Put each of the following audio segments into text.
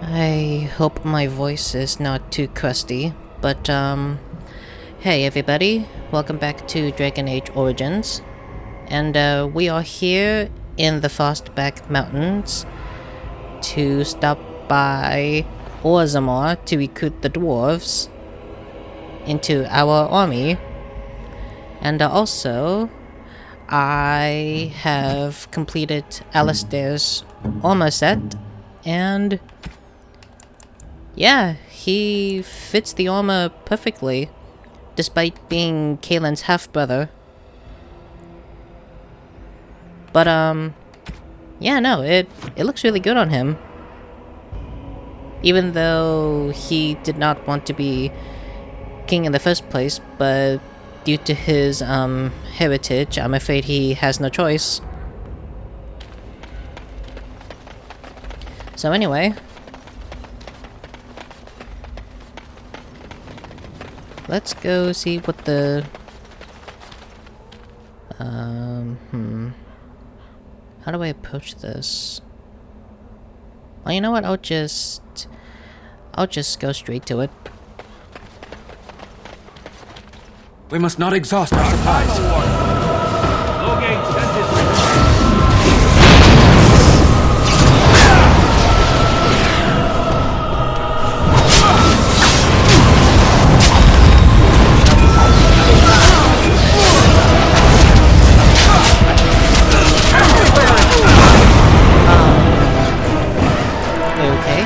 I hope my voice is not too crusty, but hey everybody, welcome back to Dragon Age Origins, and we are here in the Frostback Mountains to stop by Orzammar to recruit the dwarves into our army, and also I have completed Alistair's armor set, and yeah, he fits the armor perfectly, despite being Kaylin's half-brother. But, yeah, no, it looks really good on him. Even though he did not want to be king in the first place, but due to his, heritage, I'm afraid he has no choice. So anyway, let's go see what the... How do I approach this? Well, you know what? I'll just go straight to it. We must not exhaust our supplies. Okay.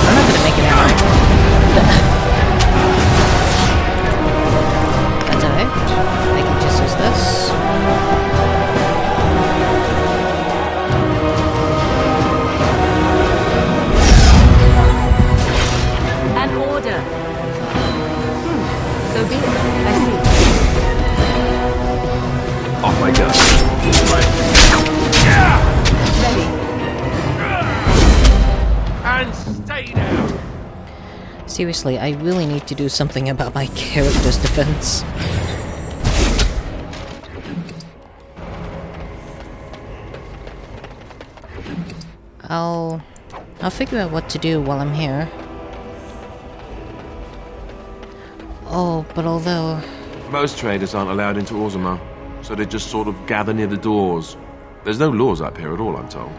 I'm not gonna make it out. That's alright. I can just use this. An order. So be it. I see. Off I go. Ready. And stay down. Seriously, I really need to do something about my character's defense. I'll figure out what to do while I'm here. Oh, but although... Most traders aren't allowed into Orzammar, so they just sort of gather near the doors. There's no laws up here at all, I'm told.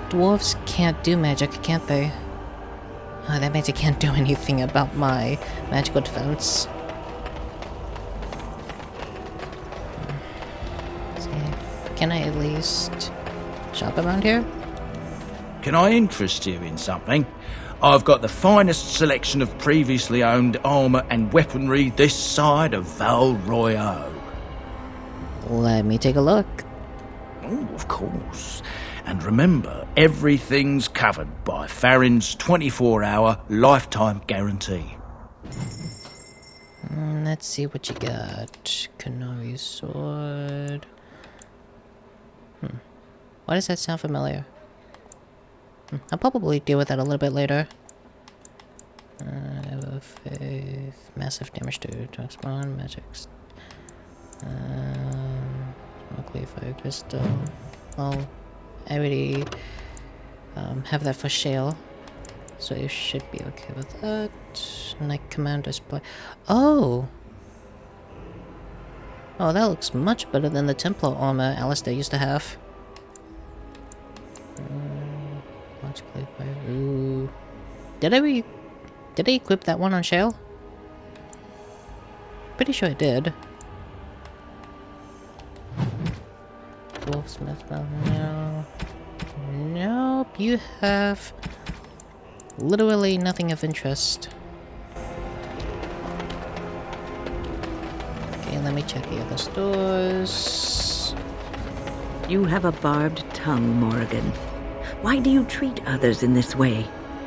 Dwarves can't do magic, can't they? Oh, that means I can't do anything about my magical defense. Let's see. Can I at least shop around here? Can I interest you in something? I've got the finest selection of previously owned armour and weaponry this side of Val Royeaux. Let me take a look. Oh, of course. And remember, everything's covered by Farron's 24-hour lifetime guarantee. Let's see what you got. Canary sword. Why does that sound familiar? I'll probably deal with that a little bit later. Faith, massive damage to dark spawn, magics. Sparkly fire crystal. Oh, I already have that for shale, so you should be okay with that. Knight Commander's play. Oh! Oh, that looks much better than the Templar armor Alistair used to have. Clay fire. Ooh. Did I equip that one on shale? Pretty sure I did. Wolfsmith, no. Nope, you have literally nothing of interest. Okay, let me check the other stores. You have a barbed tongue, Morrigan. Why do you treat others in this way?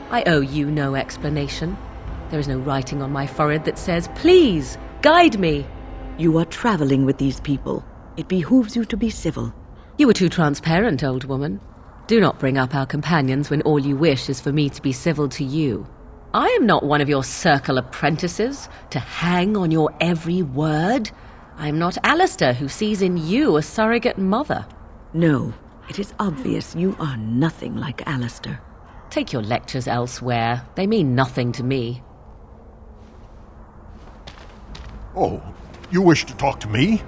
I owe you no explanation. There is no writing on my forehead that says, "Please, guide me." You are traveling with these people. It behooves you to be civil. You were too transparent, old woman. Do not bring up our companions when all you wish is for me to be civil to you. I am not one of your circle apprentices, to hang on your every word. I am not Alistair, who sees in you a surrogate mother. No, It is obvious you are nothing like Alistair. Take your lectures elsewhere. They mean nothing to me. Oh, you wish to talk to me?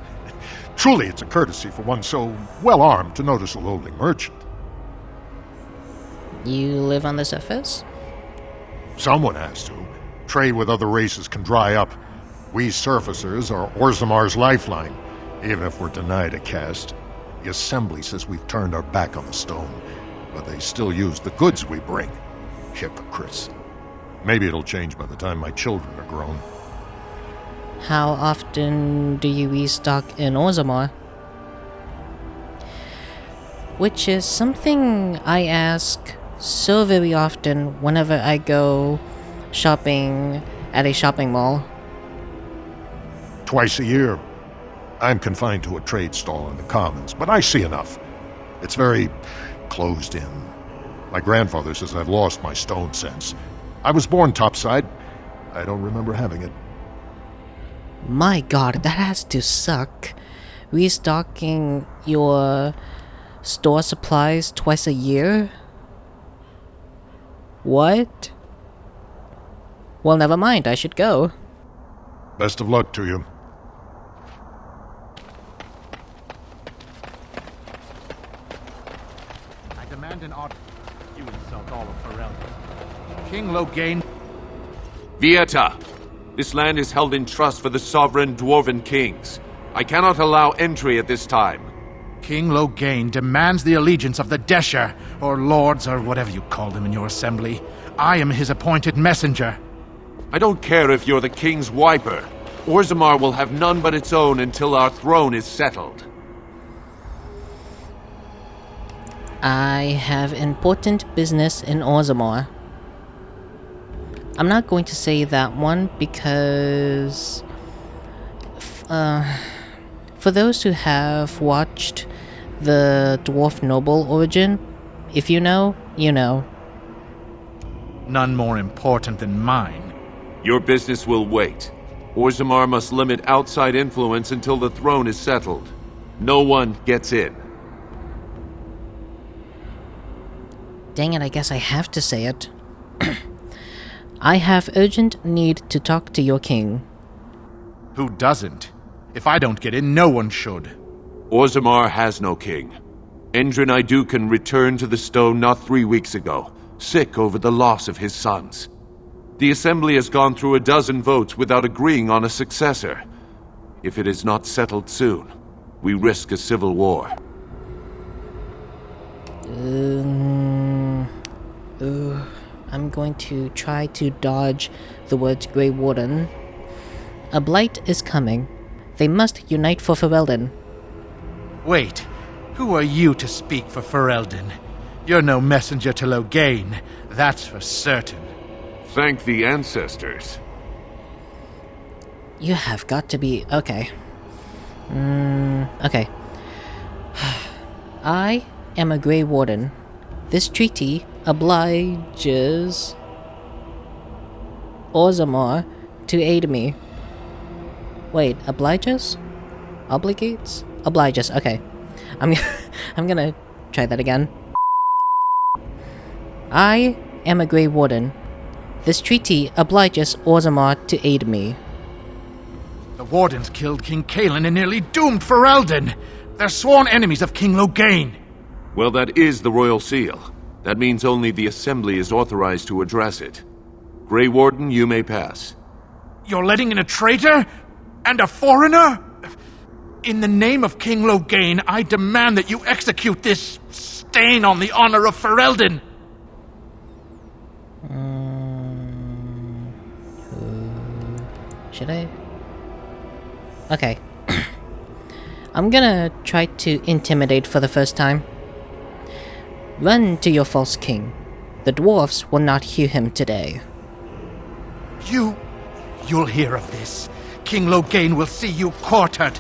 Truly, it's a courtesy for one so well-armed to notice a lowly merchant. You live on the surface? Someone has to. Trade with other races can dry up. We surfacers are Orzammar's lifeline, even if we're denied a caste. The Assembly says we've turned our back on the stone, but they still use the goods we bring. Hypocrites. Maybe it'll change by the time my children are grown. How often do you restock in Orzammar? Which is something I ask so very often whenever I go shopping at a shopping mall. Twice a year. I'm confined to a trade stall in the Commons, but I see enough. It's very closed in. My grandfather says I've lost my stone sense. I was born topside. I don't remember having it. My god, that has to suck. Restocking your store supplies twice a year? What? Well, never mind, I should go. Best of luck to you. I demand an order. You insult all of Ferelden. King Loghain. Vieta! This land is held in trust for the sovereign dwarven kings. I cannot allow entry at this time. King Loghain demands the allegiance of the Desher, or lords, or whatever you call them in your assembly. I am his appointed messenger. I don't care if you're the king's wiper. Orzammar will have none but its own until our throne is settled. I have important business in Orzammar. I'm not going to say that one because... for those who have watched the Dwarf Noble origin, if you know, you know. None more important than mine. Your business will wait. Orzammar must limit outside influence until the throne is settled. No one gets in. Dang it, I guess I have to say it. I have urgent need to talk to your king. Who doesn't? If I don't get in, no one should. Orzammar has no king. Endrin Idukan returned to the stone not 3 weeks ago, sick over the loss of his sons. The Assembly has gone through a dozen votes without agreeing on a successor. If it is not settled soon, we risk a civil war. I'm going to try to dodge the words Grey Warden. A blight is coming. They must unite for Ferelden. Wait, who are you to speak for Ferelden? You're no messenger to Loghain, that's for certain. Thank the ancestors. You have got to be... okay. Okay. I am a Grey Warden. This treaty obliges Orzammar to aid me. Wait, obliges? Obligates? Obliges, okay. I'm gonna try that again. I am a Grey Warden. This treaty obliges Orzammar to aid me. The Wardens killed King Cailan and nearly doomed Ferelden. They're sworn enemies of King Loghain. Well, that is the royal seal. That means only the Assembly is authorized to address it. Grey Warden, you may pass. You're letting in a traitor? And a foreigner? In the name of King Loghain, I demand that you execute this stain on the honor of Ferelden. Should I? Okay. I'm gonna try to intimidate for the first time. Run to your false king. The dwarfs will not hear him today. You'll hear of this. King Loghain will see you quartered.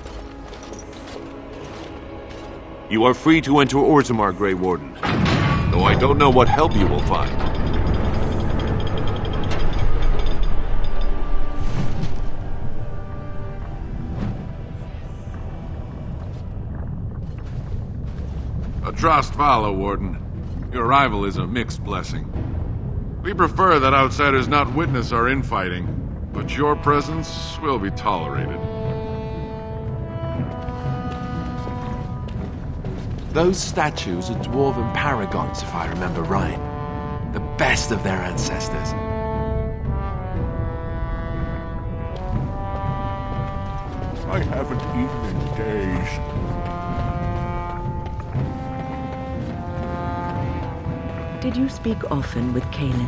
You are free to enter Orzammar, Grey Warden. Though I don't know what help you will find. A Drost Vala, Warden. Your arrival is a mixed blessing. We prefer that outsiders not witness our infighting, but your presence will be tolerated. Those statues are dwarven paragons, if I remember right. The best of their ancestors. I haven't eaten in days. Did you speak often with Kaelin?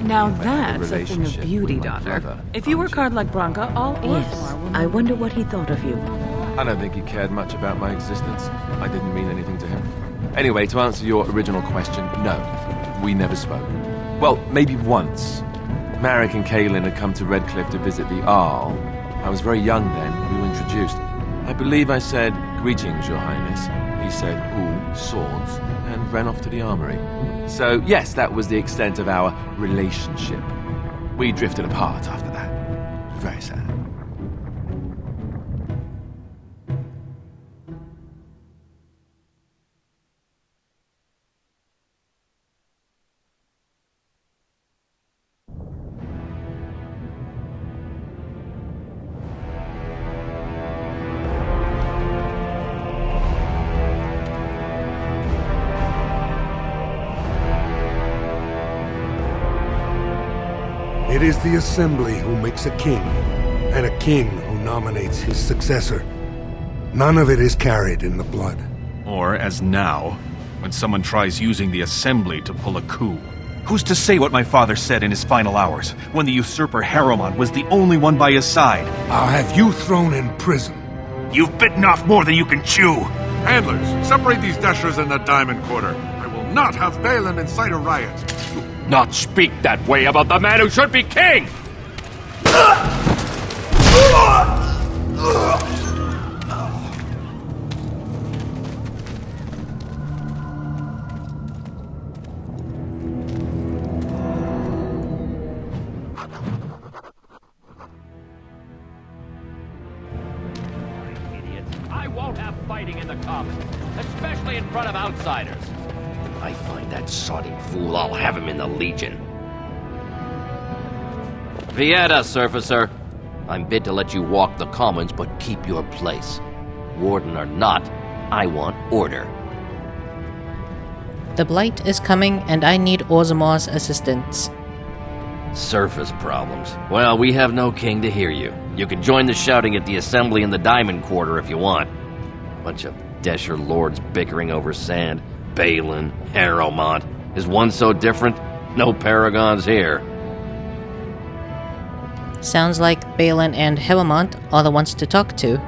Now that's a thing of beauty, daughter. If you work hard like Branka, all Yes. I wonder what he thought of you. I don't think he cared much about my existence. I didn't mean anything to him. Anyway, to answer your original question, no. We never spoke. Well, maybe once. Marek and Kaelin had come to Redcliffe to visit the Arl. I was very young then. We were introduced. I believe I said, "Greetings, Your Highness." He said, "Ooh, swords," and ran off to the armory. So, yes, that was the extent of our relationship. We drifted apart after that. Very sad. It is the Assembly who makes a king, and a king who nominates his successor. None of it is carried in the blood. Or, as now, when someone tries using the Assembly to pull a coup. Who's to say what my father said in his final hours, when the usurper Harrowmont was the only one by his side? I'll have you thrown in prison. You've bitten off more than you can chew! Handlers, separate these dashers in the Diamond Quarter. I will not have Balin incite a riot. Not speak that way about the man who should be king! Idiots, I won't have fighting in the Commons, especially in front of outsiders. I find that sodding fool, I'll have him in the Legion. Vieta, Surfacer. I'm bid to let you walk the Commons, but keep your place. Warden or not, I want order. The Blight is coming, and I need Orzammar's assistance. Surface problems. Well, we have no king to hear you. You can join the shouting at the Assembly in the Diamond Quarter if you want. Bunch of Desher lords bickering over sand. Balin, Harrowmont. Is one so different? No paragons here. Sounds like Balin and Harrowmont are the ones to talk to.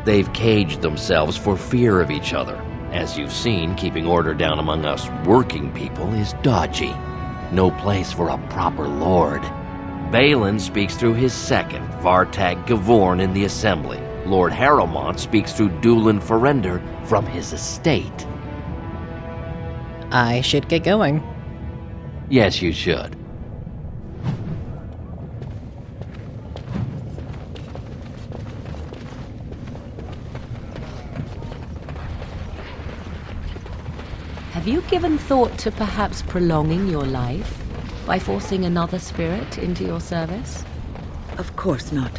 They've caged themselves for fear of each other. As you've seen, keeping order down among us working people is dodgy. No place for a proper lord. Balin speaks through his second, Vartag Gavorn, in the Assembly. Lord Harrowmont speaks through Dulin Ferender from his estate. I should get going. Yes, you should. Have you given thought to perhaps prolonging your life by forcing another spirit into your service? Of course not.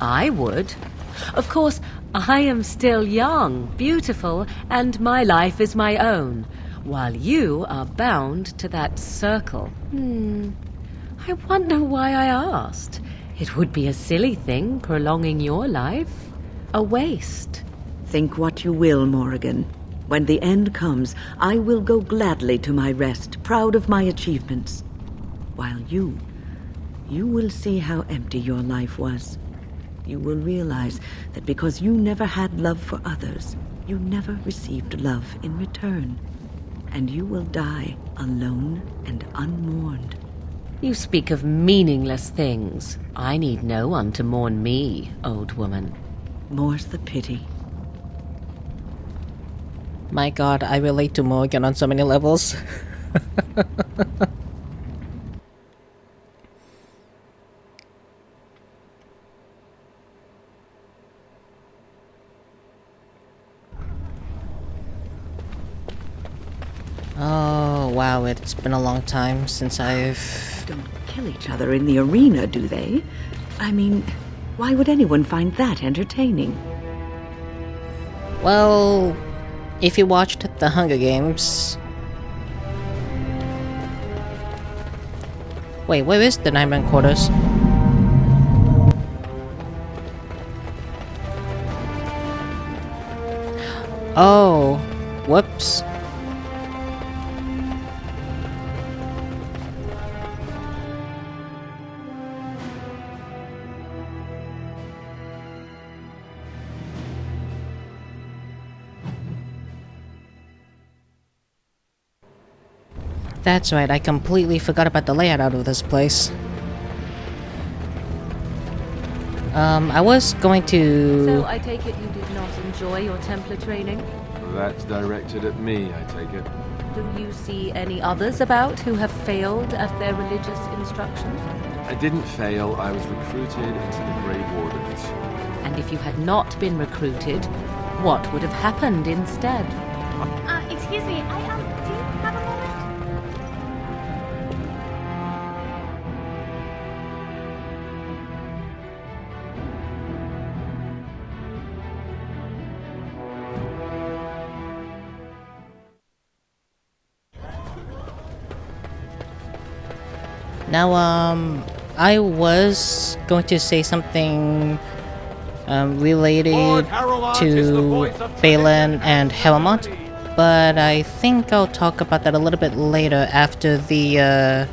I would. Of course, I am still young, beautiful, and my life is my own, while you are bound to that circle. I wonder why I asked. It would be a silly thing, prolonging your life. A waste. Think what you will, Morrigan. When the end comes, I will go gladly to my rest, proud of my achievements. While you will see how empty your life was. You will realize that because you never had love for others, you never received love in return. And you will die alone and unmourned. You speak of meaningless things. I need no one to mourn me, old woman. More's the pity. My god, I relate to Morgan on so many levels. wow, it's been a long time since I've... Don't kill each other in the arena, do they? I mean, why would anyone find that entertaining? Well, if you watched The Hunger Games... Wait, where is the Nightman Quarters? Oh, whoops. That's right, I completely forgot about the layout out of this place. I was going to... So I take it you did not enjoy your Templar training? That's directed at me, I take it. Do you see any others about who have failed at their religious instruction? I didn't fail, I was recruited into the Grey Wardens. And if you had not been recruited, what would have happened instead? Excuse me, do you have a moment? Now, I was going to say something related to Balin and Helmont, but I think I'll talk about that a little bit later after the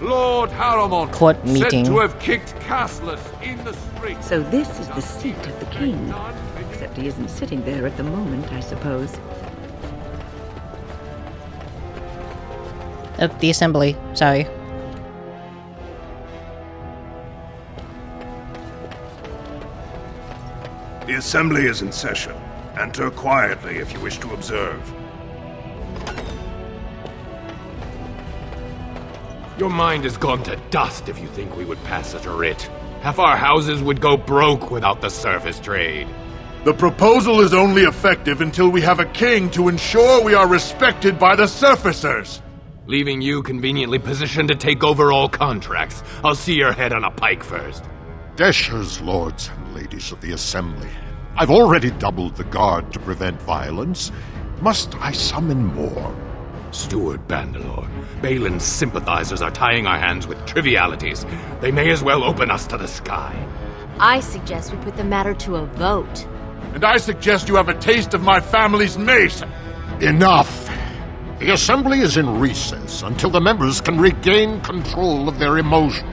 Lord Harrowmont court meeting. said to have kicked Castless in the street. So this is the seat of the king. Except he isn't sitting there at the moment, I suppose. The assembly, sorry. The assembly is in session. Enter quietly if you wish to observe. Your mind has gone to dust if you think we would pass such a writ. Half our houses would go broke without the surface trade. The proposal is only effective until we have a king to ensure we are respected by the surfacers. Leaving you conveniently positioned to take over all contracts. I'll see your head on a pike first. Deshers, lords and ladies of the assembly. I've already doubled the guard to prevent violence. Must I summon more? Steward Bandalore, Balin's sympathizers are tying our hands with trivialities. They may as well open us to the sky. I suggest we put the matter to a vote. And I suggest you have a taste of my family's mace. Enough! The assembly is in recess until the members can regain control of their emotions.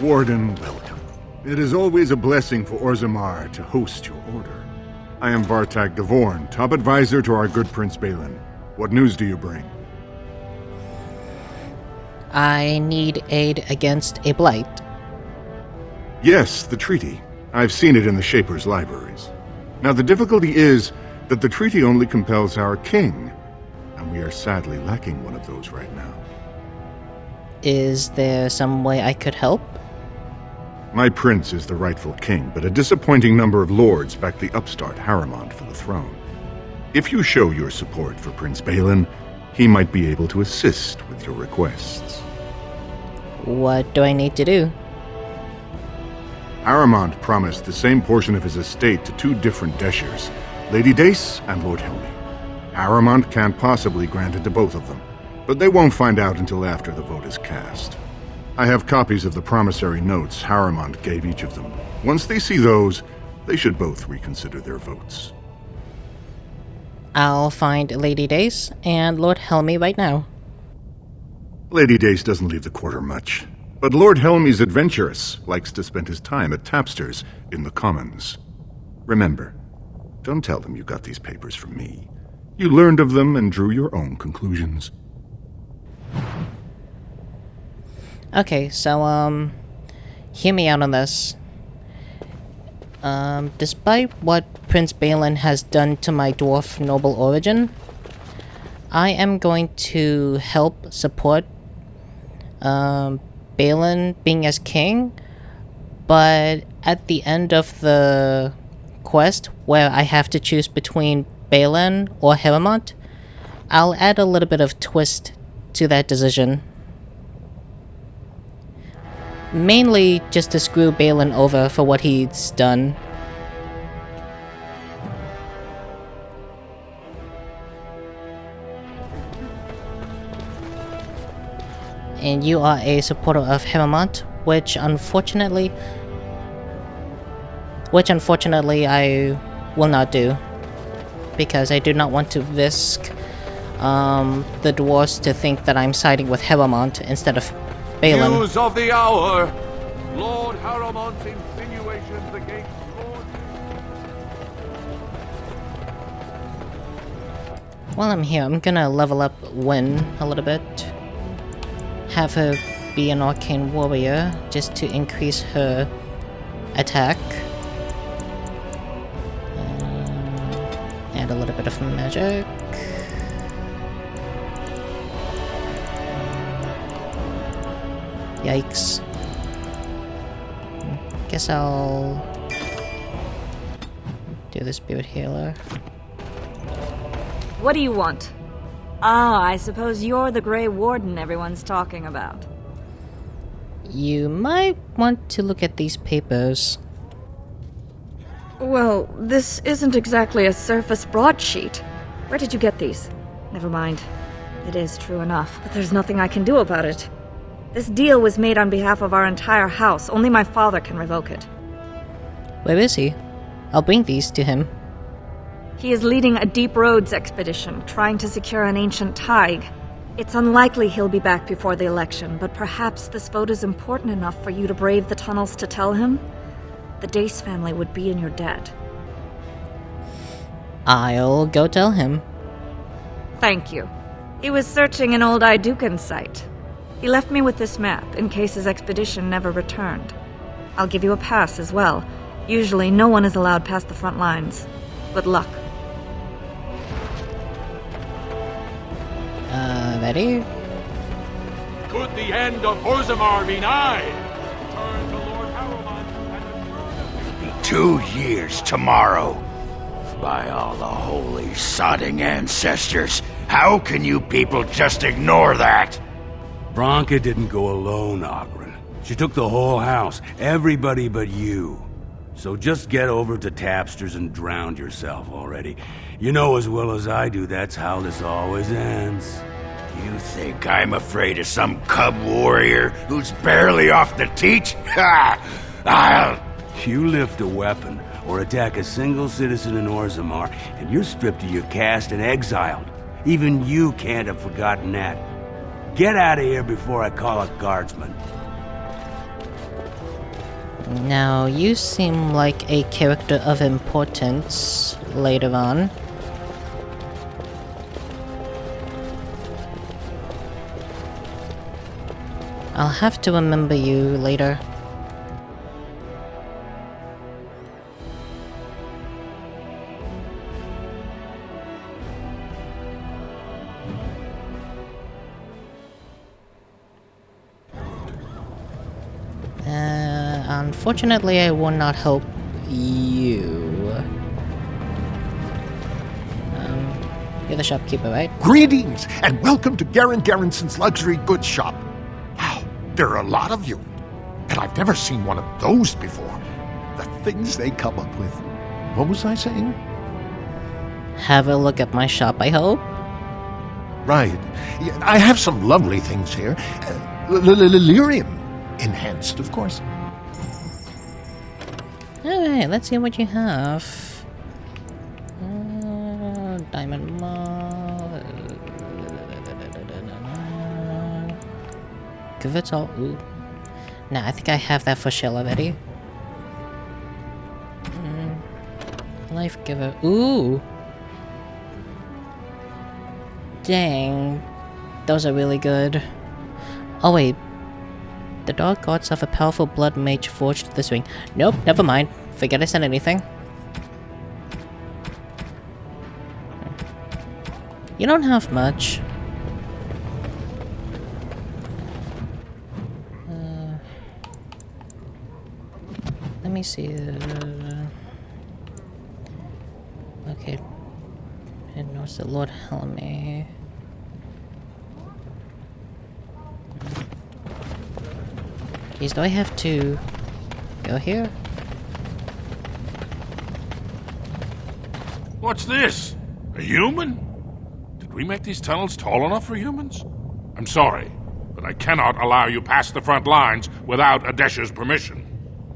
Warden, welcome. It is always a blessing for Orzammar to host your order. I am Vartag Gavorn, top advisor to our good Prince Balin. What news do you bring? I need aid against a blight. Yes, the treaty. I've seen it in the Shaper's libraries. Now the difficulty is that the treaty only compels our king, and we are sadly lacking one of those right now. Is there some way I could help? My prince is the rightful king, but a disappointing number of lords back the upstart Harrowmont for the throne. If you show your support for Prince Balin, he might be able to assist with your requests. What do I need to do? Harrowmont promised the same portion of his estate to two different Deshers, Lady Dace and Lord Helmy. Harrowmont can't possibly grant it to both of them, but they won't find out until after the vote is cast. I have copies of the promissory notes Harrowmont gave each of them. Once they see those, they should both reconsider their votes. I'll find Lady Dace and Lord Helmy right now. Lady Dace doesn't leave the quarter much, but Lord Helmy's adventurous, likes to spend his time at tapsters in the Commons. Remember, don't tell them you got these papers from me. You learned of them and drew your own conclusions. Okay, so, hear me out on this. Despite what Prince Balin has done to my dwarf noble origin, I am going to help support Balin being as king, but at the end of the quest, where I have to choose between Balin or Heremont, I'll add a little bit of twist to that decision. Mainly just to screw Balin over for what he's done. And you are a supporter of Heremont, which unfortunately I will not do, because I do not want to risk the dwarves to think that I'm siding with Heremont instead of Balin. News of the hour! Lord Haramont's insinuations against Lord... While I'm here, I'm gonna level up Wynn a little bit. Have her be an arcane warrior, just to increase her attack. Add a little bit of magic. Yikes. Guess I'll do the spirit healer. What do you want? Ah, I suppose you're the Grey Warden everyone's talking about. You might want to look at these papers. Well, this isn't exactly a surface broadsheet. Where did you get these? Never mind. It is true enough, but there's nothing I can do about it. This deal was made on behalf of our entire house. Only my father can revoke it. Where is he? I'll bring these to him. He is leading a deep roads expedition, trying to secure an ancient thaig. It's unlikely he'll be back before the election, but perhaps this vote is important enough for you to brave the tunnels to tell him? The Dace family would be in your debt. I'll go tell him. Thank you. He was searching an old Idukan site. He left me with this map, in case his expedition never returned. I'll give you a pass as well. Usually, no one is allowed past the front lines. Good luck. Ready? Could the end of Orzammar be nigh? Turn to Lord Harrowmont and the 2 years tomorrow. By all the holy sodding ancestors, how can you people just ignore that? Bronca didn't go alone, Ogren. She took the whole house, everybody but you. So just get over to Tapster's and drown yourself already. You know as well as I do that's how this always ends. You think I'm afraid of some cub warrior who's barely off the teat? Ha! You lift a weapon or attack a single citizen in Orzammar, and you're stripped of your caste and exiled. Even you can't have forgotten that. Get out of here before I call a guardsman. Now, you seem like a character of importance later on. I'll have to remember you later. Unfortunately, I will not help you. You're the shopkeeper, right? Greetings, and welcome to Garen Garrison's luxury goods shop. Wow, there are a lot of you. And I've never seen one of those before. The things they come up with. What was I saying? Have a look at my shop, I hope? Right. Yeah, I have some lovely things here. Lyrium. Enhanced, of course. Alright, let's see what you have. Diamond Maw. Give it all. Ooh. Nah, I think I have that for shell already. Life Giver. Ooh! Dang. Those are really good. Oh wait. The dark gods of a powerful blood mage forged this ring. Nope, never mind. Forget I said anything. You don't have much. me see. Okay. And what's the Lord Helmy? Geez, do I have to go here? What's this? A human? Did we make these tunnels tall enough for humans? I'm sorry, but I cannot allow you past the front lines without Adesha's permission.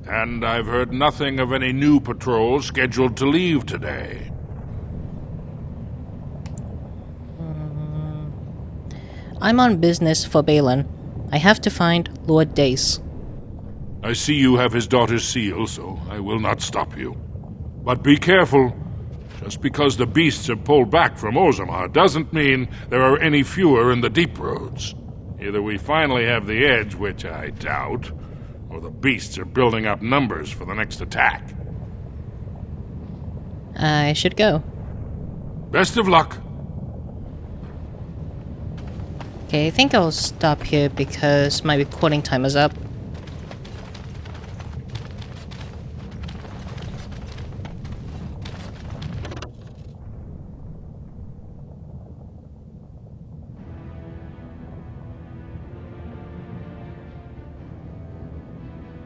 And I've heard nothing of any new patrols scheduled to leave today. I'm on business for Balin. I have to find Lord Dace. I see you have his daughter's seal, so I will not stop you. But be careful. Just because the beasts have pulled back from Orzammar doesn't mean there are any fewer in the deep roads. Either we finally have the edge, which I doubt, or the beasts are building up numbers for the next attack. I should go. Best of luck. Okay, I think I'll stop here because my recording time is up.